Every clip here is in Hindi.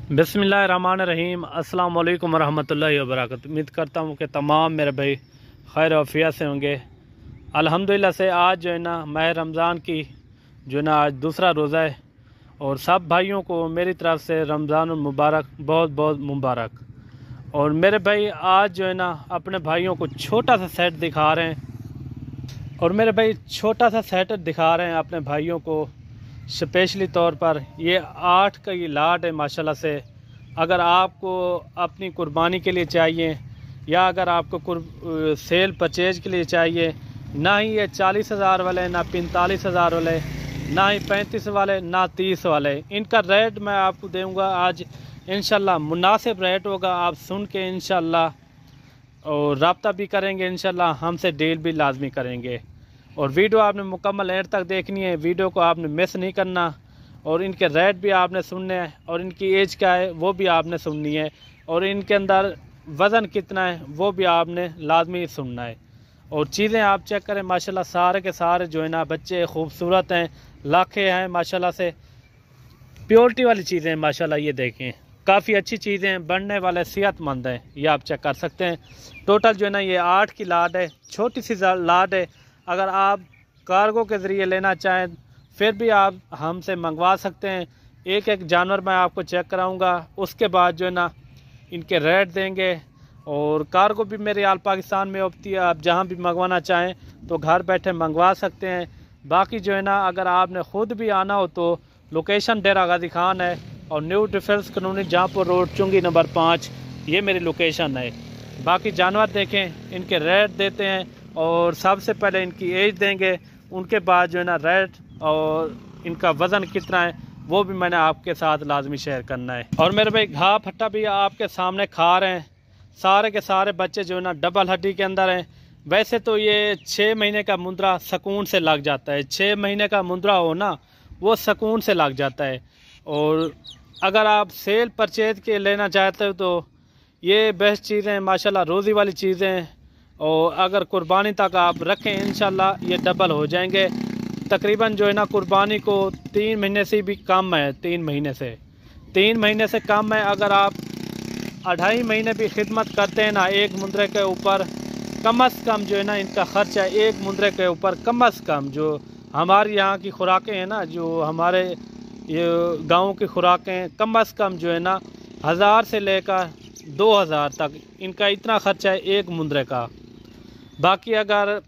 बिस्मिल्लाहिर्रहमानिर्रहीम। अस्सलाम वालेकुम वरहमतुल्लाहि वबरकातुहू। उम्मीद करता हूँ कि तमाम मेरे भाई खैर आफियत से होंगे। अल्हम्दुलिल्लाह से आज जो है ना माह रमज़ान की जो है ना आज दूसरा रोज़ा है और सब भाइयों को मेरी तरफ से रमज़ान मुबारक, बहुत बहुत मुबारक। और मेरे भाई आज जो है ना अपने भाइयों को छोटा सा सेट दिखा रहे हैं और मेरे भाई छोटा सा सेट दिखा रहे हैं अपने भाइयों को स्पेशली तौर पर। ये 8 का ये लाट है माशाल्लाह से। अगर आपको अपनी कुर्बानी के लिए चाहिए या अगर आपको सेल परचेज के लिए चाहिए, ना ही ये 40,000 वाले, ना 45,000 वाले, ना ही 35 वाले, ना 30 वाले। इनका रेट मैं आपको दूँगा आज इंशाल्लाह, मुनासिब रेट होगा। आप सुन के इंशाल्लाह और रब्ता भी करेंगे, इंशाल्लाह हमसे डील भी लाजमी करेंगे। और वीडियो आपने मुकम्मल एंड तक देखनी है, वीडियो को आपने मिस नहीं करना। और इनके रेट भी आपने सुनने हैं और इनकी एज क्या है वो भी आपने सुननी है और इनके अंदर वज़न कितना है वो भी आपने लाजमी सुनना है। और चीज़ें आप चेक करें माशाल्लाह, सारे के सारे जो है ना बच्चे खूबसूरत हैं, लाखे हैं माशाल्लाह से, प्योरिटी वाली चीज़ें हैं माशाल्लाह। ये देखें काफ़ी अच्छी चीज़ें हैं, बढ़ने वाले सेहतमंद हैं, ये आप चेक कर सकते हैं। टोटल जो है ना ये 8 की लाट है, छोटी सी लाट है। अगर आप कार्गो के ज़रिए लेना चाहें फिर भी आप हमसे मंगवा सकते हैं। एक एक जानवर मैं आपको चेक कराऊंगा, उसके बाद जो है ना इनके रेट देंगे। और कार्गो भी मेरे आल पाकिस्तान में होती है, आप जहां भी मंगवाना चाहें तो घर बैठे मंगवा सकते हैं। बाकी जो है ना अगर आपने ख़ुद भी आना हो तो लोकेशन डेरा गाजी खान है और न्यू डिफेंस कॉलोनी जहाँपुर रोड, चुंगी नंबर 5, ये मेरी लोकेशन है। बाकी जानवर देखें, इनके रेट देते हैं और सबसे पहले इनकी एज देंगे, उनके बाद जो है ना रेट और इनका वज़न कितना है वो भी मैंने आपके साथ लाजमी शेयर करना है। और मेरे भाई घाह फट्टा भी आपके सामने खा रहे हैं। सारे के सारे बच्चे जो है ना डबल हड्डी के अंदर हैं। वैसे तो ये 6 महीने का मुंद्रा सुकून से लग जाता है, 6 महीने का मुंद्रा हो ना वो सुकून से लग जाता है। और अगर आप सेल परचेज के लेना चाहते हो तो ये बेस्ट चीज़ें हैं माशाल्लाह, रोज़ी वाली चीज़ें हैं। और अगर कुर्बानी तक आप रखें इंशाल्लाह ये डबल हो जाएंगे। तकरीबन जो है ना कुर्बानी को 3 महीने से भी कम है, 3 महीने से कम है। अगर आप 2.5 महीने भी खिदमत करते हैं ना एक मुंद्रे के ऊपर, कम अज़ कम जो है ना इनका ख़र्चा एक मुंद्रे के ऊपर कम अज़ कम, जो हमारे यहाँ की खुराकें हैं ना, जो हमारे ये गाँव की खुराकें, कम अज़ कम जो है ना 1000 से लेकर 2000 तक इनका इतना ख़र्चा है एक मुंद्रे का। बाकी अगर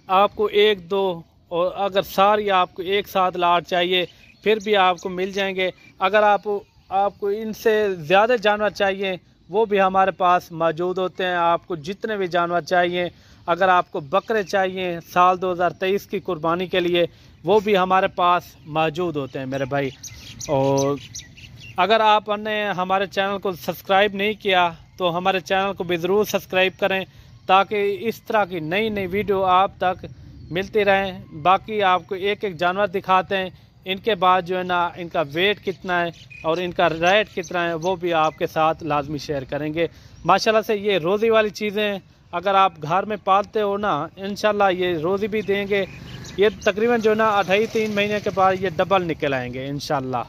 आपको 1-2 और अगर सारी आपको एक साथ लाट चाहिए फिर भी आपको मिल जाएंगे। अगर आपको इनसे ज़्यादा जानवर चाहिए वो भी हमारे पास मौजूद होते हैं। आपको जितने भी जानवर चाहिए, अगर आपको बकरे चाहिए साल 2023 की कुर्बानी के लिए वो भी हमारे पास मौजूद होते हैं मेरे भाई। और अगर आपने हमारे चैनल को सब्सक्राइब नहीं किया तो हमारे चैनल को भी ज़रूर सब्सक्राइब करें ताकि इस तरह की नई नई वीडियो आप तक मिलती रहें। बाकी आपको एक एक जानवर दिखाते हैं, इनके बाद जो है ना इनका वेट कितना है और इनका रेट कितना है वो भी आपके साथ लाजमी शेयर करेंगे। माशाल्लाह से ये रोज़ी वाली चीज़ें हैं। अगर आप घर में पालते हो ना इंशाल्लाह ये रोज़ी भी देंगे। ये तकरीबन जो है ना 2.5-3 महीने के बाद ये डबल निकल आएंगे इंशाल्लाह।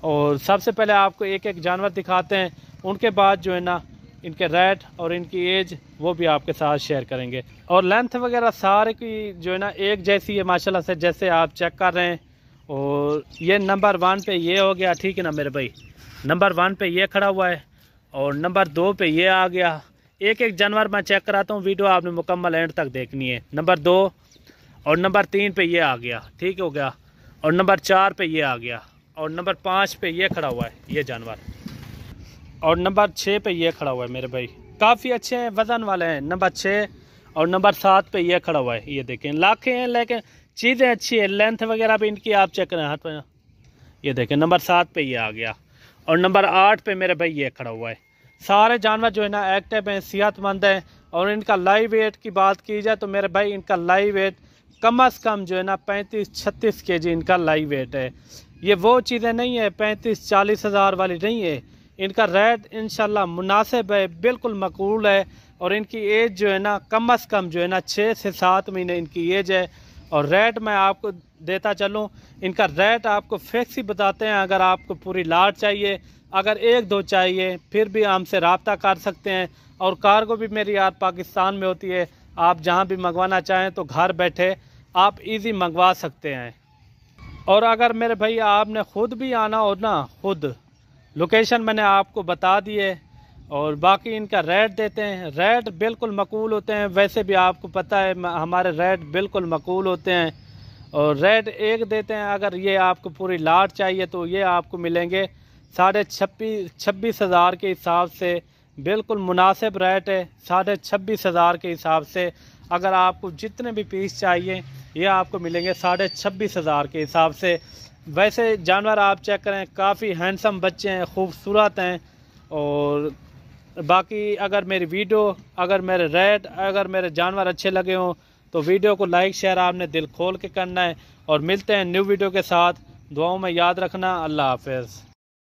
और सबसे पहले आपको एक एक जानवर दिखाते हैं, उनके बाद जो है ना इनके रेट और इनकी एज वो भी आपके साथ शेयर करेंगे। और लेंथ वगैरह सारे की जो है ना एक जैसी है माशाल्लाह से, जैसे आप चेक कर रहे हैं। और ये नंबर 1 पे ये हो गया, ठीक है ना मेरे भाई, नंबर 1 पे ये खड़ा हुआ है और नंबर 2 पे ये आ गया। एक एक जानवर मैं चेक कराता हूँ, वीडियो आपने मुकम्मल एंड तक देखनी है। नंबर 2 और नंबर 3 पे ये आ गया, ठीक हो गया। और नंबर 4 पे ये आ गया और नंबर 5 पे ये खड़ा हुआ है ये जानवर। और नंबर 6 पे ये खड़ा हुआ है मेरे भाई, काफ़ी अच्छे हैं, वज़न वाले हैं। नंबर 6 और नंबर 7 पे ये खड़ा हुआ है, ये देखें लाखे हैं लेकिन चीज़ें अच्छी है। लेंथ वगैरह भी इनकी आप चेक करें हाथ पे, ये देखें नंबर 7 पे ये आ गया। और नंबर 8 पे मेरे भाई ये खड़ा हुआ है। सारे जानवर जो है ना एक्टिव हैं, सेहतमंद हैं। और इनका लाइव वेट की बात की जाए तो मेरे भाई इनका लाइव वेट कम अज़ कम जो है ना 35-36 kg इनका लाइव वेट है। ये वो चीज़ें नहीं है 35-40 हज़ार वाली नहीं है। इनका रेट इंशाल्लाह मुनासिब है, बिल्कुल मकबूल है। और इनकी एज जो है ना कम अज़ कम जो है ना 6 से 7 महीने इनकी एज है। और रेट मैं आपको देता चलूँ। इनका रेट आपको फिक्स ही बताते हैं। अगर आपको पूरी लाट चाहिए, अगर एक दो चाहिए, फिर भी हमसे रब्ता कर सकते हैं। और कार्गो भी मेरी यार पाकिस्तान में होती है। आप जहाँ भी मंगवाना चाहें तो घर बैठे आप इजी मंगवा सकते हैं। और अगर मेरे भाई आपने ख़ुद भी आना हो ना, खुद लोकेशन मैंने आपको बता दी है। और बाकी इनका रेट देते हैं, रेट बिल्कुल मकबूल होते हैं। वैसे भी आपको पता है हमारे रेट बिल्कुल मकबूल होते हैं। और रेट एक देते हैं। अगर ये आपको पूरी लाट चाहिए तो ये आपको मिलेंगे 26,500 के हिसाब से। बिल्कुल मुनासिब रेट है 26,500 के हिसाब से। अगर आपको जितने भी पीस चाहिए ये आपको मिलेंगे 26,500 के हिसाब से। वैसे जानवर आप चेक करें, काफ़ी हैंडसम बच्चे हैं, खूबसूरत हैं। और बाकी अगर मेरी वीडियो, अगर मेरे रेट, अगर मेरे जानवर अच्छे लगे हों तो वीडियो को लाइक शेयर आपने दिल खोल के करना है। और मिलते हैं न्यू वीडियो के साथ। दुआओं में याद रखना। अल्लाह हाफ़िज़।